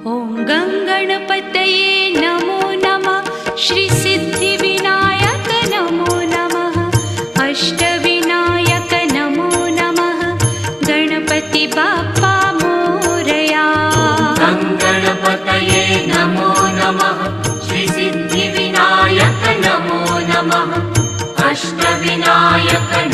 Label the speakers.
Speaker 1: ॐ गङ्गणपतये नमो नमः। श्रीसिद्धिविनायक नमो नमः। अष्टविनायक नमो नमः। गणपति बाप्पा मोरया।
Speaker 2: गणपतये नमो नमः। श्रीसिद्धिविनायक नमो नमः। अष्टविनायक